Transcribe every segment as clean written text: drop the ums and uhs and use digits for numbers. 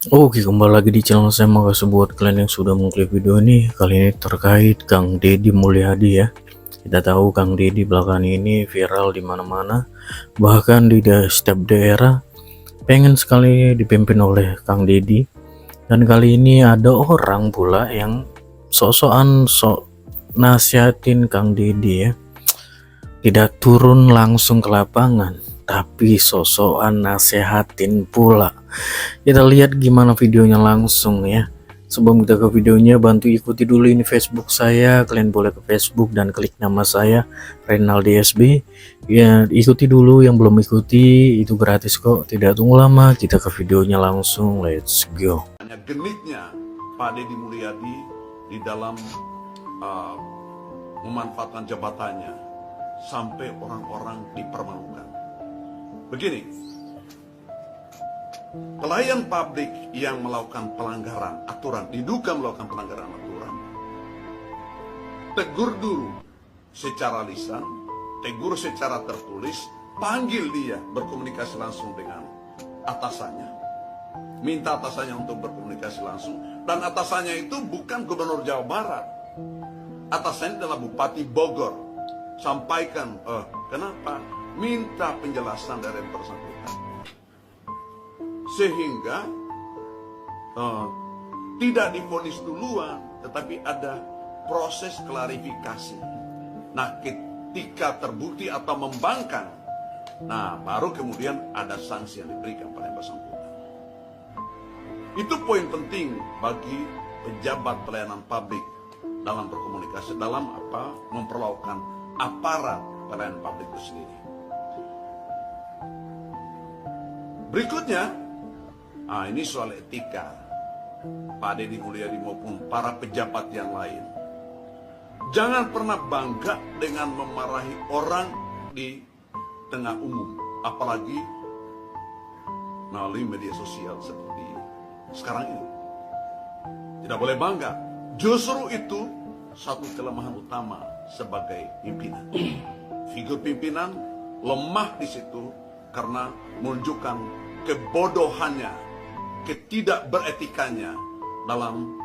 Oke, kembali lagi di channel saya. Makasih buat kalian yang sudah mengklik video ini. Kali ini terkait Kang Deddy Mulyadi ya. Kita tahu Kang Deddy belakangan ini viral di mana-mana, bahkan di setiap daerah pengen sekali dipimpin oleh Kang Deddy. Dan kali ini ada orang pula yang sok-sokan nasihatin Kang Deddy ya. Tidak turun langsung ke lapangan, tapi sosokan nasehatin pula. Kita lihat gimana videonya langsung ya. Sebelum kita ke videonya, bantu ikuti dulu ini Facebook saya. Kalian boleh ke Facebook dan klik nama saya, Renaldi SB. Ya, ikuti dulu, yang belum ikuti itu gratis kok. Tidak tunggu lama, kita ke videonya langsung. Let's go. Genitnya Pak Deddy Mulyadi di dalam memanfaatkan jabatannya sampai orang-orang dipermalukan. Begini, pelayan publik yang melakukan pelanggaran aturan, diduga melakukan pelanggaran aturan, tegur dulu secara lisan, tegur secara tertulis, panggil dia berkomunikasi langsung dengan atasannya, minta atasannya untuk berkomunikasi langsung, dan atasannya itu bukan Gubernur Jawa Barat, atasannya adalah Bupati Bogor. Sampaikan, kenapa? Minta penjelasan dari yang bersangkutan, sehingga tidak divonis duluan, tetapi ada proses klarifikasi. Nah, ketika terbukti atau membangkang, nah baru kemudian ada sanksi yang diberikan pada yang bersangkutan. Itu poin penting bagi pejabat pelayanan publik dalam berkomunikasi, dalam memperlakukan aparat pelayanan publik itu sendiri. Berikutnya, ini soal etika Pak Deddy Mulyadi maupun para pejabat yang lain. Jangan pernah bangga dengan memarahi orang di tengah umum, apalagi melalui media sosial seperti sekarang ini. Tidak boleh bangga. Justru itu satu kelemahan utama sebagai pimpinan. Figur pimpinan lemah di situ karena menunjukkan kebodohannya, ketidakberetikanya dalam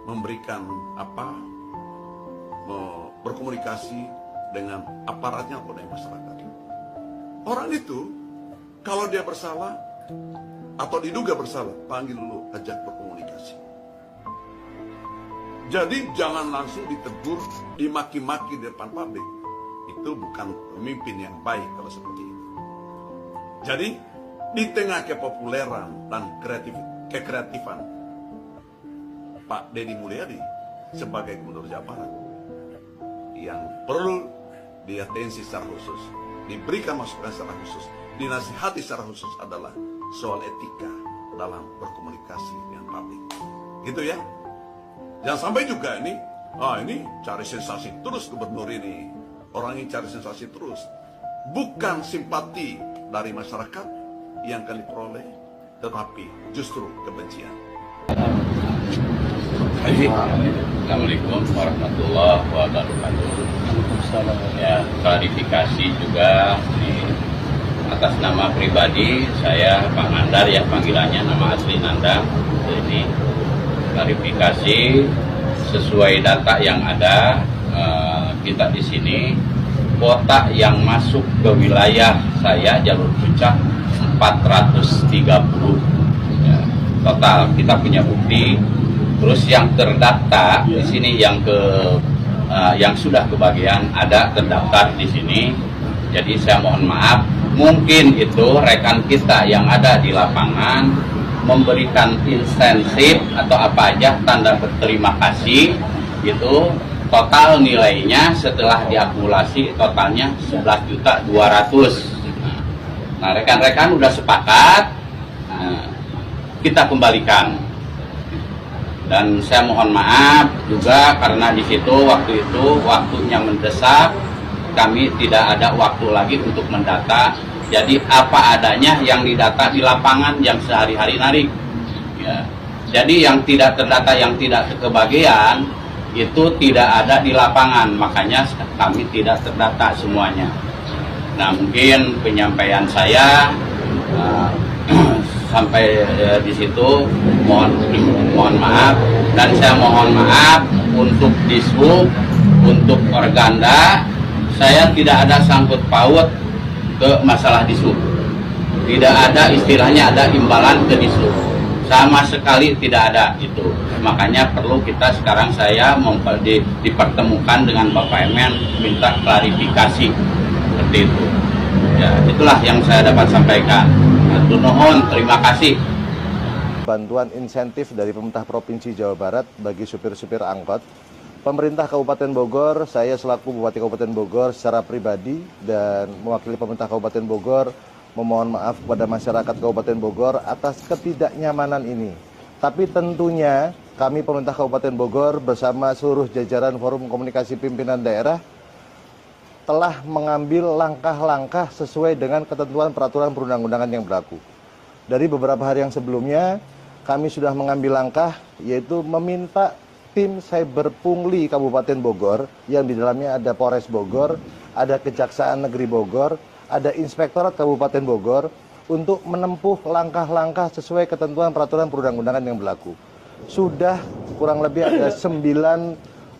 memberikan berkomunikasi dengan aparatnya atau dengan masyarakat. Orang itu kalau dia bersalah atau diduga bersalah, panggil dulu, ajak berkomunikasi. Jadi jangan langsung ditegur, dimaki-maki di depan publik. Itu bukan pemimpin yang baik kalau seperti itu. Jadi di tengah kepopuleran dan kekreatifan Pak Deddy Mulyadi sebagai Gubernur Jawa Barat, yang perlu diatensi secara khusus, diberikan masukan secara khusus, dinasihati secara khusus adalah soal etika dalam berkomunikasi dengan publik. Gitu ya. Jangan sampai juga ini cari sensasi terus gubernur ini. Orang ini cari sensasi terus. Bukan simpati dari masyarakat yang akan diperoleh, tetapi justru kebencian. Assalamualaikum warahmatullahi wabarakatuh. Ya, klarifikasi juga ini atas nama pribadi saya Pak Nandar ya, panggilannya nama asli Nandar. Ini klarifikasi sesuai data yang ada, kita di sini kota yang masuk ke wilayah saya jalur puncak 430 ya, total kita punya bukti. Terus yang terdaftar di sini yang sudah kebagian ada terdaftar di sini. Jadi saya mohon maaf, mungkin itu rekan kita yang ada di lapangan memberikan insentif atau apa aja tanda berterima kasih, itu total nilainya setelah diakumulasi totalnya 11.200.000. Nah, rekan-rekan udah sepakat, kita kembalikan. Dan saya mohon maaf juga karena di situ waktu itu waktunya mendesak, kami tidak ada waktu lagi untuk mendata. Jadi apa adanya yang didata di lapangan yang sehari-hari narik. Ya. Jadi yang tidak terdata, yang tidak kebagian itu tidak ada di lapangan, makanya kami tidak terdata semuanya. Nah, mungkin penyampaian saya sampai di situ mohon maaf, dan saya mohon maaf untuk Dishub, untuk Organda. Saya tidak ada sangkut paut ke masalah Dishub, tidak ada istilahnya ada imbalan ke Dishub, sama sekali tidak ada itu. Makanya perlu kita sekarang saya dipertemukan dengan Bapak Emen, minta klarifikasi seperti itu. Ya, itulah yang saya dapat sampaikan. Hatur nuhun, terima kasih. Bantuan insentif dari pemerintah Provinsi Jawa Barat bagi supir-supir angkot. Pemerintah Kabupaten Bogor, saya selaku Bupati Kabupaten Bogor secara pribadi dan mewakili pemerintah Kabupaten Bogor memohon maaf kepada masyarakat Kabupaten Bogor atas ketidaknyamanan ini. Tapi tentunya kami pemerintah Kabupaten Bogor bersama seluruh jajaran Forum Komunikasi Pimpinan Daerah telah mengambil langkah-langkah sesuai dengan ketentuan peraturan perundang-undangan yang berlaku. Dari beberapa hari yang sebelumnya, kami sudah mengambil langkah, yaitu meminta tim Cyber Pungli Kabupaten Bogor, yang di dalamnya ada Polres Bogor, ada Kejaksaan Negeri Bogor, ada Inspektorat Kabupaten Bogor, untuk menempuh langkah-langkah sesuai ketentuan peraturan perundang-undangan yang berlaku. Sudah kurang lebih ada 9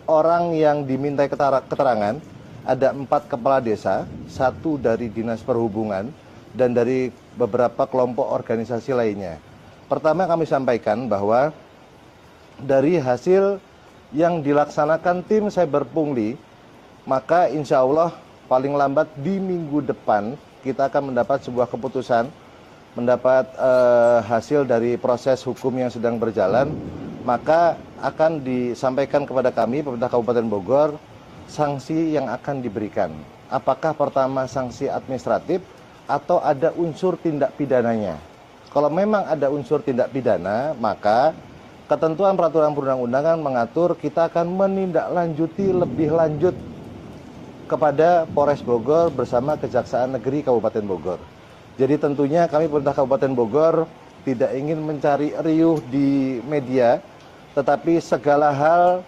orang yang dimintai keterangan, ada 4 kepala desa, 1 dari Dinas Perhubungan, dan dari beberapa kelompok organisasi lainnya. Pertama kami sampaikan bahwa dari hasil yang dilaksanakan tim Cyber Pungli, maka insya Allah paling lambat di minggu depan kita akan mendapat sebuah keputusan, mendapat hasil dari proses hukum yang sedang berjalan, maka akan disampaikan kepada kami, pemerintah Kabupaten Bogor, sanksi yang akan diberikan. Apakah pertama sanksi administratif atau ada unsur tindak pidananya? Kalau memang ada unsur tindak pidana, maka ketentuan peraturan perundang-undangan mengatur kita akan menindaklanjuti lebih lanjut kepada Polres Bogor bersama Kejaksaan Negeri Kabupaten Bogor. Jadi tentunya kami pemerintah Kabupaten Bogor tidak ingin mencari riuh di media, tetapi segala hal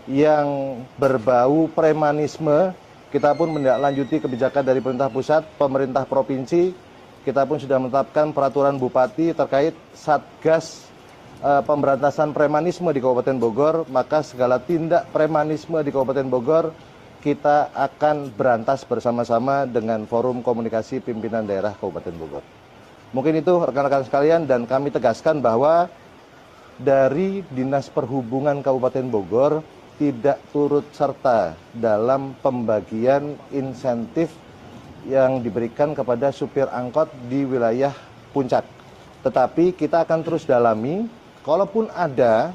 yang berbau premanisme, kita pun menindaklanjuti kebijakan dari pemerintah pusat, pemerintah provinsi. Kita pun sudah menetapkan peraturan bupati terkait Satgas pemberantasan premanisme di Kabupaten Bogor, maka segala tindak premanisme di Kabupaten Bogor kita akan berantas bersama-sama dengan Forum Komunikasi Pimpinan Daerah Kabupaten Bogor. Mungkin itu rekan-rekan sekalian, dan kami tegaskan bahwa dari Dinas Perhubungan Kabupaten Bogor tidak turut serta dalam pembagian insentif yang diberikan kepada supir angkot di wilayah Puncak. Tetapi kita akan terus dalami, kalaupun ada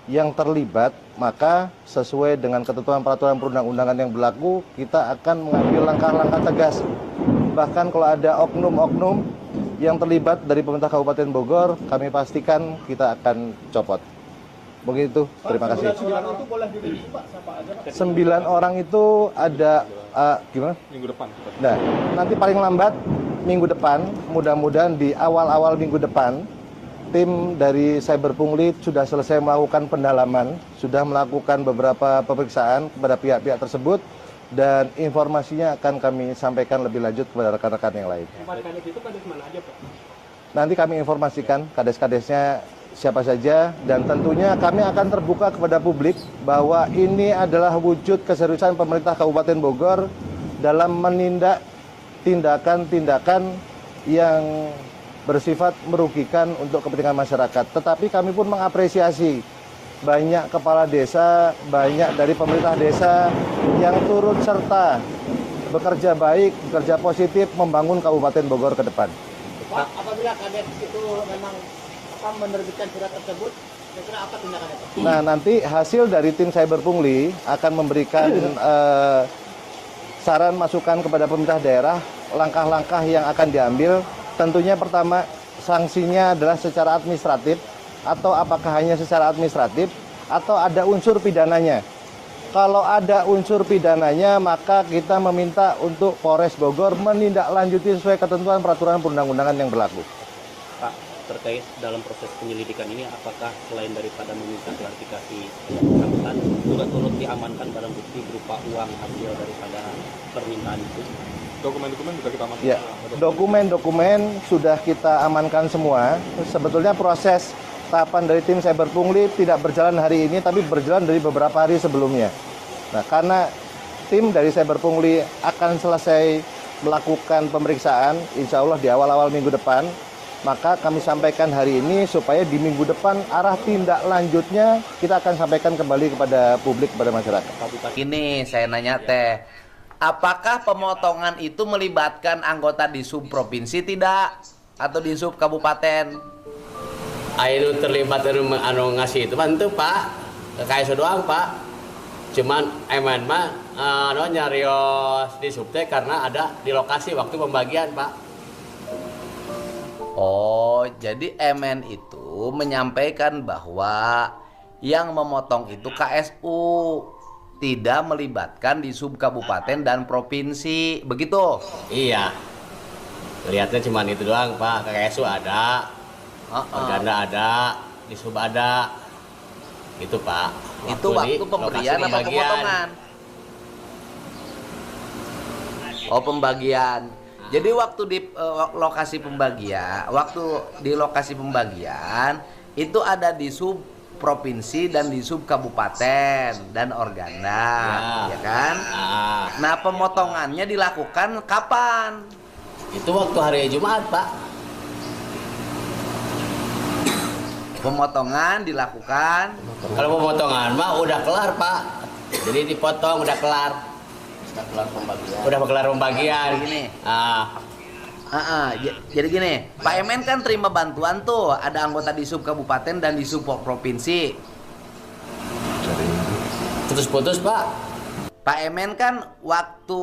yang terlibat, maka sesuai dengan ketentuan peraturan perundang-undangan yang berlaku, kita akan mengambil langkah-langkah tegas. Bahkan kalau ada oknum-oknum yang terlibat dari pemerintah Kabupaten Bogor, kami pastikan kita akan copot. Begitu, terima kasih. 9 orang itu ada, gimana? Minggu depan. Nah, nanti paling lambat minggu depan, mudah-mudahan di awal-awal minggu depan, tim dari Cyber Pungli sudah selesai melakukan pendalaman, sudah melakukan beberapa pemeriksaan kepada pihak-pihak tersebut, dan informasinya akan kami sampaikan lebih lanjut kepada rekan-rekan yang lain. Kades itu kades mana aja, Pak? Nanti kami informasikan kades-kadesnya siapa saja, dan tentunya kami akan terbuka kepada publik bahwa ini adalah wujud keseriusan pemerintah Kabupaten Bogor dalam menindak tindakan-tindakan yang bersifat merugikan untuk kepentingan masyarakat. Tetapi kami pun mengapresiasi banyak kepala desa, banyak dari pemerintah desa yang turut serta bekerja baik, bekerja positif membangun Kabupaten Bogor ke depan. Pak, apabila kades itu memang menerbitkan surat tersebut, kira-kira apa tindakannya, Pak? Nah, nanti hasil dari tim Cyber Pungli akan memberikan saran masukan kepada pemerintah daerah, langkah-langkah yang akan diambil. Tentunya pertama, sanksinya adalah secara administratif, atau apakah hanya secara administratif, atau ada unsur pidananya. Kalau ada unsur pidananya, maka kita meminta untuk Polres Bogor menindaklanjuti sesuai ketentuan peraturan perundang-undangan yang berlaku. Pak, terkait dalam proses penyelidikan ini, apakah selain daripada meminta klarifikasi bersangkutan, juga turut diamankan barang bukti berupa uang hasil daripada permintaan itu? Dokumen-dokumen sudah kita amankan. Ya, dokumen-dokumen sudah kita amankan semua. Sebetulnya proses tahapan dari tim Cyber Pungli tidak berjalan hari ini, tapi berjalan dari beberapa hari sebelumnya. Nah, karena tim dari Cyber Pungli akan selesai melakukan pemeriksaan, insya Allah di awal-awal minggu depan, maka kami sampaikan hari ini supaya di minggu depan arah tindak lanjutnya kita akan sampaikan kembali kepada publik, kepada masyarakat. Ini saya nanya teh, apakah pemotongan itu melibatkan anggota di sub provinsi tidak atau di sub kabupaten? Itu terlibat anu ngasih itu bantu Pak, KSU doang Pak. Cuman emen mah nyarios di sub teh karena ada di lokasi waktu pembagian Pak. Oh, jadi MN itu menyampaikan bahwa yang memotong itu KSU, tidak melibatkan di sub kabupaten dan provinsi, begitu? Iya. Lihatnya cuman itu doang Pak, KSU ada, Organda ada, di sub ada, gitu Pak. Itu waktu pemberian apa pemotongan? Oh, pembagian. Jadi waktu di lokasi pembagian, itu ada di sub provinsi dan di sub kabupaten dan organda, ya kan? Nah, pemotongannya dilakukan kapan? Itu waktu hari Jumat, Pak. Pemotongan dilakukan. Kalau pemotongan mah udah kelar Pak. Jadi dipotong udah kelar. Udah kelar pembagian. Gini. Jadi gini, Pak Emen kan terima bantuan tuh, ada anggota di sub kabupaten dan di sub provinsi. Putus-putus Pak. Pak Emen kan waktu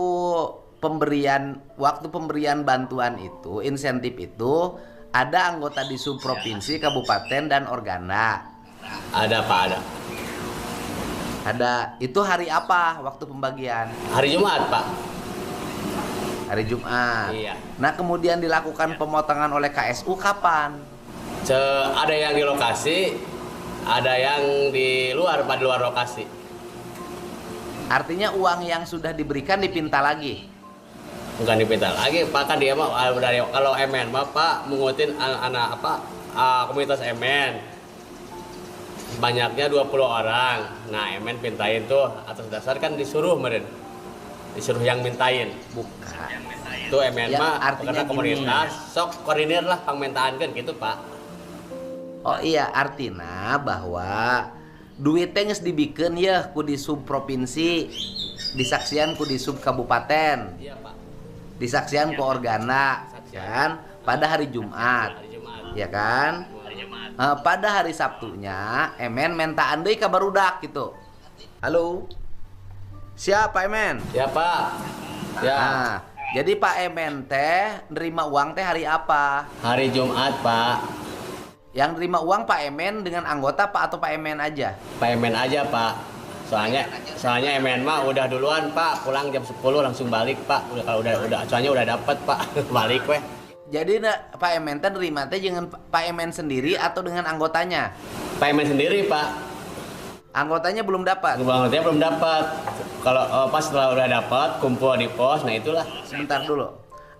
pemberian bantuan itu, insentif itu, ada anggota di sub provinsi, kabupaten dan organda. Ada Pak, ada. Ada. Itu hari apa waktu pembagian? Hari Jumat Pak. Hari Jumat. Iya. Nah, kemudian dilakukan pemotongan oleh KSU kapan? Ada yang di lokasi, ada yang di luar Pak, di luar lokasi. Artinya uang yang sudah diberikan dipinta lagi? Bukan dipinta lagi Pak, kan dia mah kalau MN mah Pak mengutin anak komunitas MN. Banyaknya 20 orang. Nah, MN pintain tuh atas dasar kan disuruh meren. Disuruh yang mintain. Bukan. Tuh MN Ya, mah karena artinya komunitas sok koordinir lah pangmentaan kan gitu Pak. Oh iya, artinya bahwa duitnya geus dibikeun ya ku di sub provinsi, disaksian ku di sub kabupaten. Iya Pak. Disaksian ku organa, kan? Pada hari Jumat. Ya kan? Pada hari Sabtunya, Emen mentaan deui ka barudak gitu. Halo. Siapa Emen? Ya Pak. Ya. Nah, jadi Pak Emen teh nerima uang teh hari apa? Hari Jumat Pak. Yang nerima uang Pak Emen dengan anggota Pak atau Pak Emen aja? Pak MN aja Pak. Soalnya MN mah udah duluan Pak, pulang jam 10 langsung balik Pak. Kalau udah soalnya udah dapat Pak, balik weh. Jadi Pak Emen teh nerima teh dengan Pak Emen sendiri atau dengan anggotanya? Pak MN sendiri Pak. Anggotanya belum dapat. Anggotanya belum dapat. Kalau pas setelah udah dapat kumpul di pos, nah itulah. Sebentar dulu.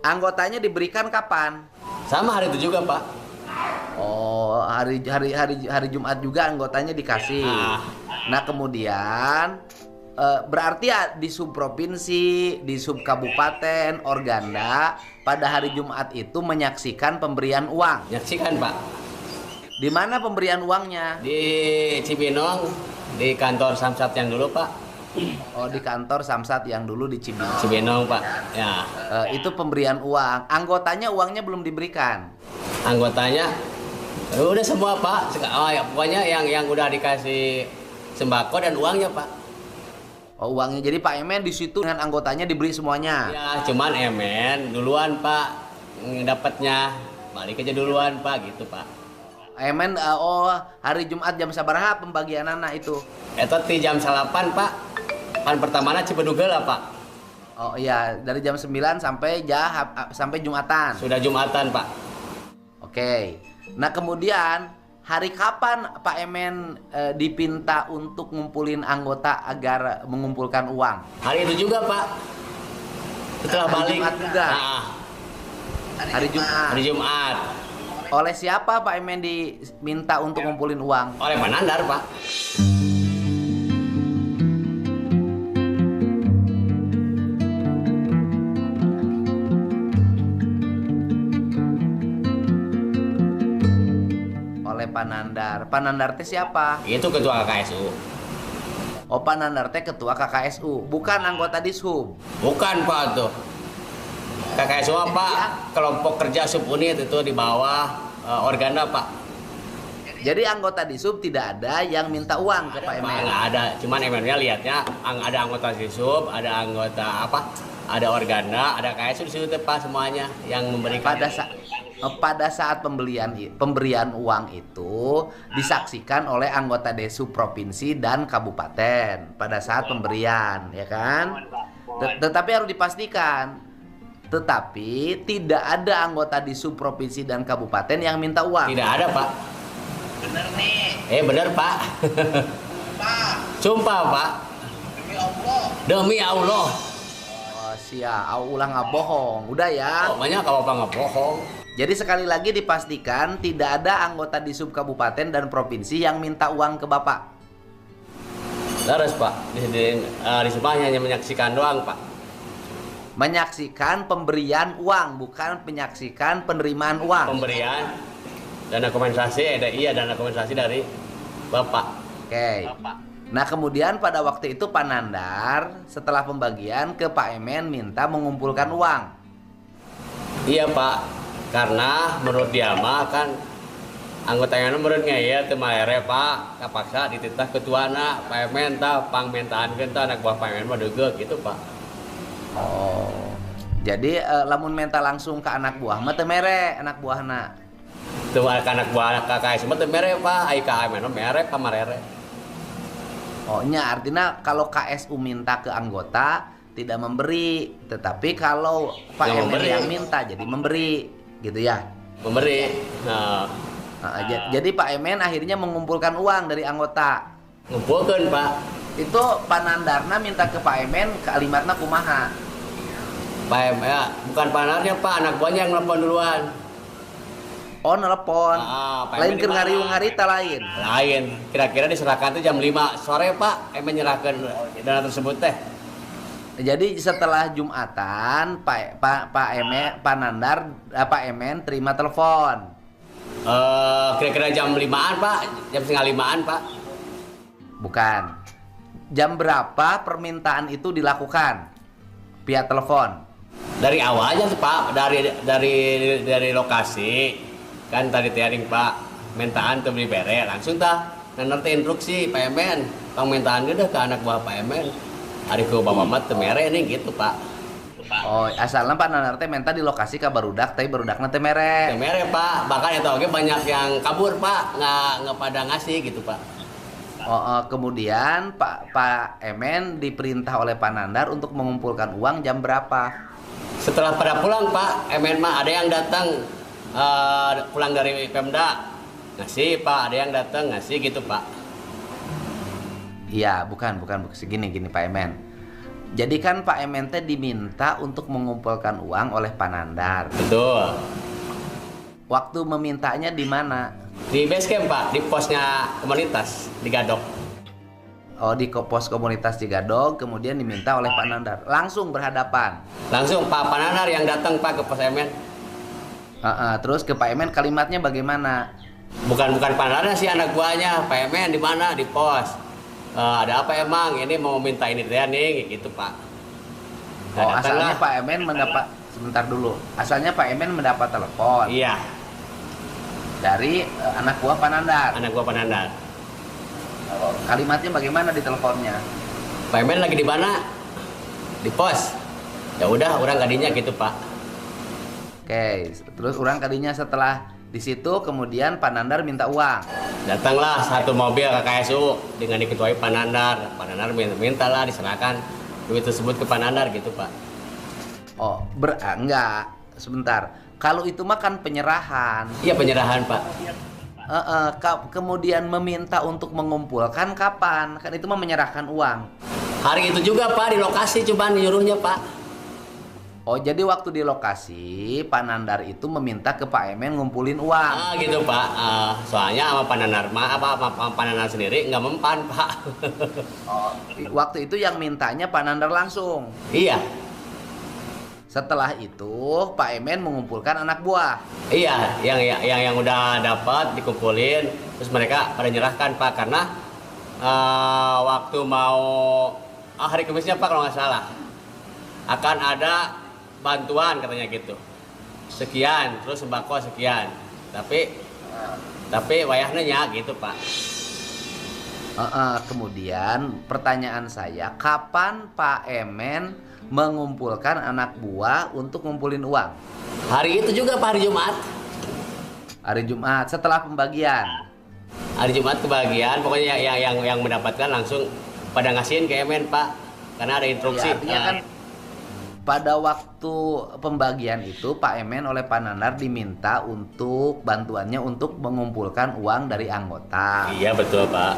Anggotanya diberikan kapan? Sama hari itu juga Pak. Oh, hari Jumat juga anggotanya dikasih. Nah, kemudian berarti ya di sub provinsi, di sub kabupaten, organda pada hari Jumat itu menyaksikan pemberian uang. Menyaksikan Pak. Di mana pemberian uangnya? Di Cibinong, di kantor Samsat yang dulu Pak. Oh, di kantor Samsat yang dulu di Cibinong. Cibinong Pak. Ya. Itu pemberian uang. Anggotanya uangnya belum diberikan. Anggotanya udah semua Pak. Oh ya, pokoknya yang udah dikasih sembako dan uangnya Pak. Oh, uangnya. Jadi Pak Emen di situ dengan anggotanya diberi semuanya. Ya, cuman Emen duluan Pak dapatnya. Balik aja duluan Pak, gitu Pak. Emen hari Jumat jam sabaraha pembagian anak itu? Itu di jam 8 Pak. Kan pertamanya Cipedugel lah Pak. Oh iya, dari jam 9 sampai Jumatan. Sudah Jumatan Pak. Oke. Nah, kemudian hari kapan Pak Emen dipinta untuk ngumpulin anggota agar mengumpulkan uang? Hari itu juga Pak. Setelah Hari balik. Jumat juga? Hari Jumat. Hari Jumat. Oleh siapa Pak Emen diminta untuk ngumpulin uang? Oleh Panandar, Pak. Oleh Panandar. Panandar teh siapa? Itu ketua KKSU. Oh, Panandar teh ketua KKSU, bukan anggota Dishub. Bukan, Pak, tuh. KKSU apa? Kelompok kerja subunit itu di bawah Organda, Pak. Jadi anggota Dishub tidak ada yang minta uang ke Pak Pak, Emen. nggak ada. Cuman Emennya lihatnya ada anggota Sisub, ada anggota apa? Ada Organda, ada KSU di situ tuh, Pak, semuanya yang memberikan. Pada saat pemberian uang itu disaksikan oleh anggota Dishub provinsi dan kabupaten pada saat pemberian, ya kan? Tetapi harus dipastikan, tetapi tidak ada anggota Dishub provinsi dan kabupaten yang minta uang. Tidak ada, Pak. Bener nih. Bener, Pak. Pak, Sumpah, Pak. demi Allah. Demi Allah. Oh, ulang nggak bohong. Udah ya. Pokoknya kalau Bapak nggak bohong. Jadi sekali lagi dipastikan tidak ada anggota Dishub kabupaten dan provinsi yang minta uang ke Bapak. Terus, Pak. Di semuanya hanya menyaksikan doang, Pak. Menyaksikan pemberian uang, bukan menyaksikan penerimaan uang. Pemberian dana kompensasi, dana kompensasi dari Bapak. Oke. Nah, kemudian pada waktu itu Pak Nandar setelah pembagian ke Pak Emen minta mengumpulkan uang. Iya, Pak. Karena menurut dia mah kan anggota yang menurutnya ya temalere, Pak, kapaksa dititah ketuana Pak Emen tah pangmentaan kita anak buah Pak Emen mah deugeuk gitu, Pak. Oh. Jadi lamun minta langsung ke anak buah mah teu mere anak buahna. Teu anak buah KKS mah teu mere, Pak. Ai ka Emen mah mere pamarere. Oh, nya artinya kalau KSU minta ke anggota tidak memberi, tetapi kalau Pak Yang Emen memberi. yang minta jadi memberi, gitu ya. Memberi. Nah, Jadi Pak Emen akhirnya mengumpulkan uang dari anggota. ngumpulkeun, Pak. Itu Pak Nandarna minta ke Pak Emen, kalimatna kumaha? Pak Emen ya, bukan panarnya, Pak, anak buahnya yang nelpon duluan. Oh, nelpon. Pak Lain Emen keur di mana? ngariung ngarita lain. Lain. Kira-kira diserahkan tuh jam 5 sore, Pak. Emen nyerahkan dana tersebut teh. Jadi setelah Jumatan, Pak Emen terima telepon. Kira-kira jam 5-an, Pak. Jam setengah 5-an, Pak. Bukan. Jam berapa permintaan itu dilakukan? Via telepon. Dari awalnya tuh, Pak, dari lokasi kan tadi tiaring, Pak, mentaan tuh beli bere langsung tah nanti instruksi Pak Emen pangmentaan udah ke anak buah Pak Emen hari ke Bapak Mat teu mere nih gitu, Pak. Oh, asalnya Pak Nanar teh minta di lokasi ka barudak, tapi barudakna teh mere. Teu mere, Pak. Bahkan eta oge banyak yang kabur, Pak, nggak pada ngasih gitu, Pak. Kemudian Pak Emen diperintah oleh Pak Nandar untuk mengumpulkan uang jam berapa? Setelah pada pulang, Pak, Emen mah ada yang datang pulang dari Pemda ngasih, Pak, ada yang datang ngasih gitu, Pak. Iya, bukan segini Pak Emen. Jadi kan Pak Emen teh diminta untuk mengumpulkan uang oleh Pak Nandar. Betul. Waktu memintanya di mana? Di base camp, Pak, di posnya komunitas di Gadok. Oh, di pos komunitas di Gadog, kemudian diminta oleh Pak Nandar. Langsung berhadapan. Langsung Pak Panandar yang datang, Pak, ke pos Emen. Terus ke Pak Emen kalimatnya bagaimana? Bukan Panandar sih, anak buahnya. Pak Emen di mana? Di pos. Ada apa emang? Ini mau minta ini dia nih, gitu, Pak. Nah, Oh, asalnya datanglah. Pak Emen mendapat, sebentar dulu. Asalnya Pak Emen mendapat telepon Iya, dari anak buah Pak Nandar. anak buah Panandar. Kalimatnya bagaimana di teleponnya? Pak Emen lagi di mana? Di pos. Ya udah, orang kadinya gitu, Pak. Oke, terus orang kadinya setelah di situ kemudian Pak Nandar minta uang. Datanglah satu mobil ke KSU dengan diketuai Pak Nandar. Pak Nandar mintalah diserahkan duit tersebut ke Pak Nandar gitu, Pak. Oh, enggak, sebentar. Kalau itu mah kan penyerahan. Iya, penyerahan, Pak. Kemudian meminta untuk mengumpulkan kapan? Kan itu mah menyerahkan uang. Hari itu juga, Pak, di lokasi cobaan nyuruhnya, Pak. Oh, jadi waktu di lokasi Pak Nandar itu meminta ke Pak Emen ngumpulin uang. Gitu Pak. Soalnya sama Pak Nandar sama Pak Nandar sendiri nggak mempan Pak. Oh, waktu itu yang mintanya Pak Nandar langsung. Iya. Setelah itu Pak Emen mengumpulkan anak buah. Iya, yang udah dapat dikumpulin, terus mereka pada nyerahkan Pak karena waktu mau hari Kamisnya Pak kalau nggak salah akan ada bantuan katanya gitu. Sekian, terus sembako sekian. Tapi wayahnya nya gitu Pak. Kemudian pertanyaan saya, kapan Pak Emen mengumpulkan anak buah untuk ngumpulin uang? Hari itu juga Pak, hari Jumat. Hari Jumat setelah pembagian. Hari Jumat kebagian, pokoknya yang mendapatkan langsung pada ngasihin ke Emen Pak, karena ada instruksi. Ya, artinya kan pada waktu pembagian itu Pak Emen oleh Pak Nandar diminta untuk bantuannya untuk mengumpulkan uang dari anggota. Iya betul Pak.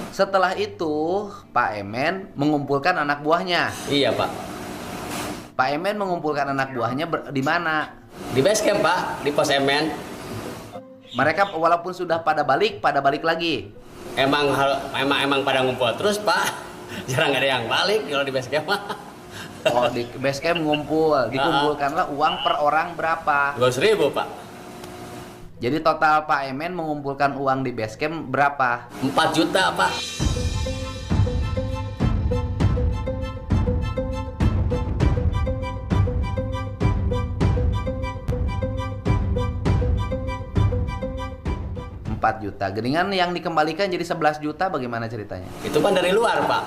Setelah itu Pak Emen mengumpulkan anak buahnya. Iya Pak. Pak Emen mengumpulkan anak buahnya di mana? Di base camp Pak, di pos Emen. Mereka walaupun sudah pada balik lagi. Emang pada ngumpul terus Pak. Jarang ada yang balik kalau di base camp. Oh, di base camp ngumpul, dikumpulkanlah uang per orang berapa? 200.000 Pak. Jadi total Pak Emen mengumpulkan uang di base camp berapa? 4 juta Pak. Juta. Geningan yang dikembalikan jadi 11 juta bagaimana ceritanya? Itu kan dari luar Pak.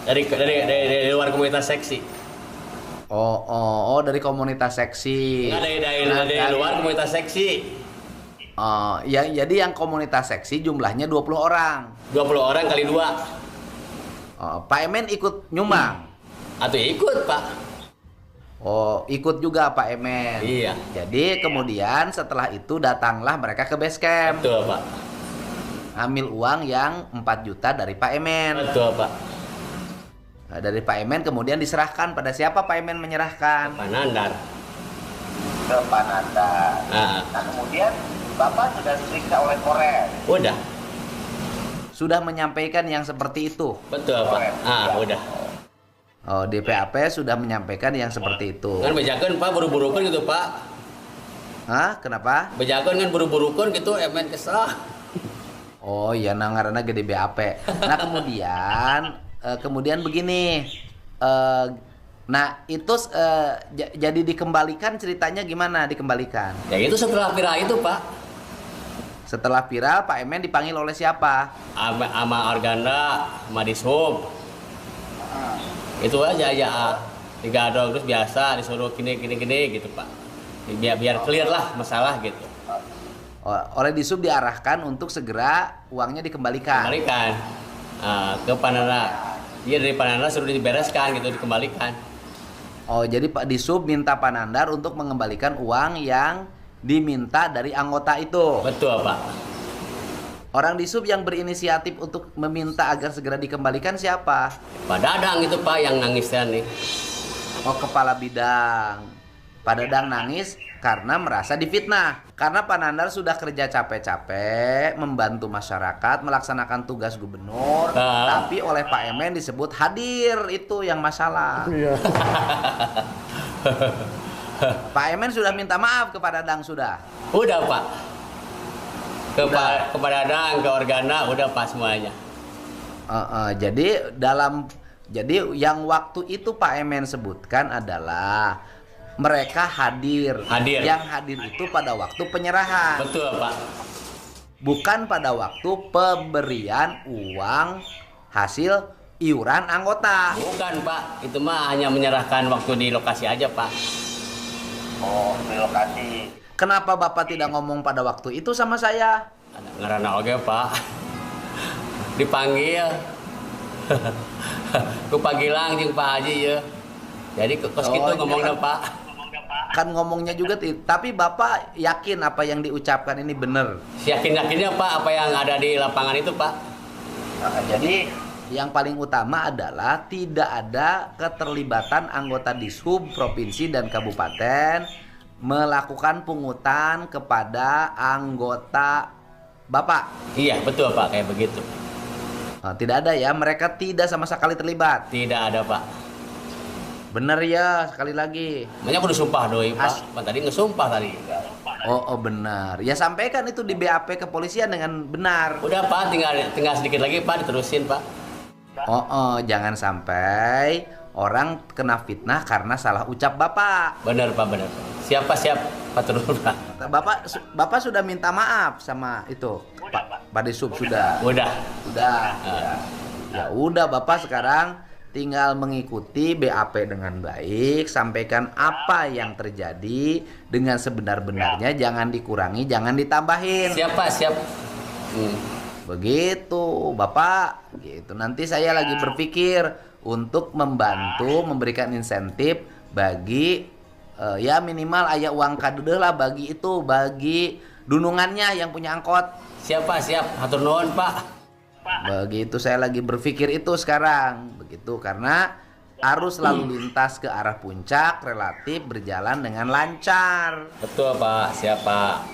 Dari luar komunitas seksi. Oh, dari komunitas seksi. Enggak, dari luar komunitas seksi. Oh, jadi yang komunitas seksi jumlahnya 20 orang. 20 orang kali 2. Oh, Pak Emen ikut nyumbang. Atau ikut Pak. Oh, ikut juga Pak Emen. Iya. Jadi kemudian setelah itu datanglah mereka ke base camp. Betul Pak. Ambil uang yang 4 juta dari Pak Emen. Betul Pak. Nah, dari Pak Emen kemudian diserahkan pada siapa Pak Emen menyerahkan? Pak Nandar. Ke Pak Nandar. Nah, kemudian Bapak sudah diperiksa oleh Korem. Udah. Sudah menyampaikan yang seperti itu. Betul Pak. Udah. Oh, DPAP sudah menyampaikan yang seperti itu. Kan bejakeun Pak, buru-burukeun gitu Pak. Hah? Kenapa? Bejakeun kan buru-burukeun gitu, Emen kesah. Oh iya, ngaranna gede BAP. Nah kemudian begini. Nah itu jadi dikembalikan, ceritanya gimana dikembalikan? Ya itu setelah viral itu Pak. Setelah viral Pak Emen dipanggil oleh siapa? Sama Organda, sama Dishub. Itu aja ya. Digadong terus biasa disuruh gini gitu Pak. Biar clear lah masalah gitu. Oleh Dishub diarahkan untuk segera uangnya dikembalikan. Ke Panandar. Iya, dari Panandar suruh dibereskan gitu, dikembalikan. Oh, jadi Pak Dishub minta Panandar untuk mengembalikan uang yang diminta dari anggota itu. Betul Pak. Orang Dishub yang berinisiatif untuk meminta agar segera dikembalikan siapa? Pak Dadang itu Pak yang nangis nih. Oh, kepala bidang. Pak Dadang nangis karena merasa difitnah. Karena Pak Nandar sudah kerja capek-capek membantu masyarakat melaksanakan tugas gubernur, tapi oleh Pak Emen disebut hadir, itu yang masalah. Pak Emen sudah minta maaf kepada Dadang sudah. Udah Pak. Kepada Dadang, ke Organda udah pas semuanya. Jadi yang waktu itu Pak Emen sebutkan adalah mereka hadir. Yang hadir itu pada waktu penyerahan. Betul Pak. Bukan pada waktu pemberian uang hasil iuran anggota. Bukan Pak, itu mah hanya menyerahkan waktu di lokasi aja Pak. Oh, di lokasi. Kenapa Bapak tidak ngomong pada waktu itu sama saya? Ngarana oge Pak. Dipanggil. Ku panggilang jeung Pak Haji ya. Jadi kos gitu ngomongnya Pak. Kan ngomongnya juga, tapi Bapak yakin apa yang diucapkan ini benar? Yakin-yakinnya Pak apa yang ada di lapangan itu Pak. Jadi Yang paling utama adalah tidak ada keterlibatan anggota Dishub provinsi dan kabupaten melakukan pungutan kepada anggota Bapak. Iya, betul Pak, kayak begitu. Tidak ada ya, mereka tidak sama sekali terlibat. Tidak ada Pak. Bener ya, sekali lagi. Makanya aku udah sumpah doi Pak. Tadi ngesumpah tadi. Oh benar. Ya sampaikan itu di BAP kepolisian dengan benar. Udah Pak, tinggal sedikit lagi Pak, diterusin Pak. Jangan sampai orang kena fitnah karena salah ucap Bapak. Bener Pak, bener Pak. Siap Pak terus Pak. Bapak sudah minta maaf sama itu Pak Dishub sudah. Udah. Ya udah Bapak sekarang tinggal mengikuti BAP dengan baik, sampaikan apa yang terjadi dengan sebenar-benarnya, jangan dikurangi, jangan ditambahin. Siap Pak, siap. Begitu Bapak, gitu. Nanti saya lagi berpikir untuk membantu memberikan insentif bagi ya minimal aya uang kadeudeul lah bagi dunungannya yang punya angkot. Siap Pak, siap. Hatur nuhun Pak. Begitu saya lagi berpikir itu sekarang. Begitu karena arus lalu lintas ke arah puncak relatif berjalan dengan lancar. Betul Pak, siap Pak.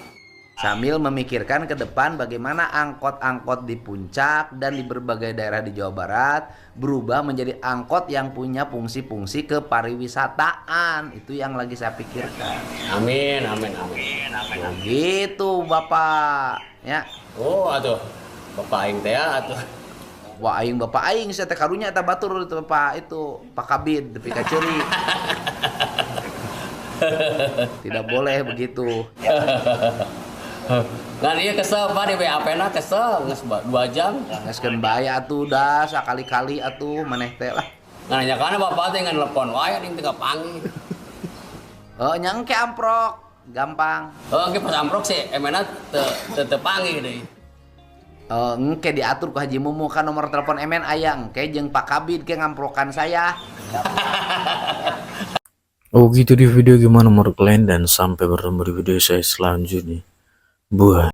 Sambil memikirkan ke depan bagaimana angkot-angkot di puncak dan di berbagai daerah di Jawa Barat berubah menjadi angkot yang punya fungsi-fungsi kepariwisataan. Itu yang lagi saya pikirkan. Amin. Begitu Bapak. Ya. Oh, atuh. Bapak aing teh atuh. Wah aing Bapak aing saya teh karunya eta batur itu Pak Kabid depi ka ceuri. Tidak boleh begitu. Nah dia kesel Pak di BAP-na kesel geus 2 jam. Ngeskeun bae atuh dah sakali-kali atuh maneh teh lah. Nah kana Bapak teh ngan telepon wae ning teu kapanggih. Nya engke amprok gampang. Engke pas amprok sih emena teu panggih deui. Engke diatur ku Haji Mumu kan nomor telepon emen aya engke jeung Pak Kabid ke ngamprokan saya. Oh gitu di video, gimana menurut kalian, dan sampai bertemu di video saya selanjutnya. Buah.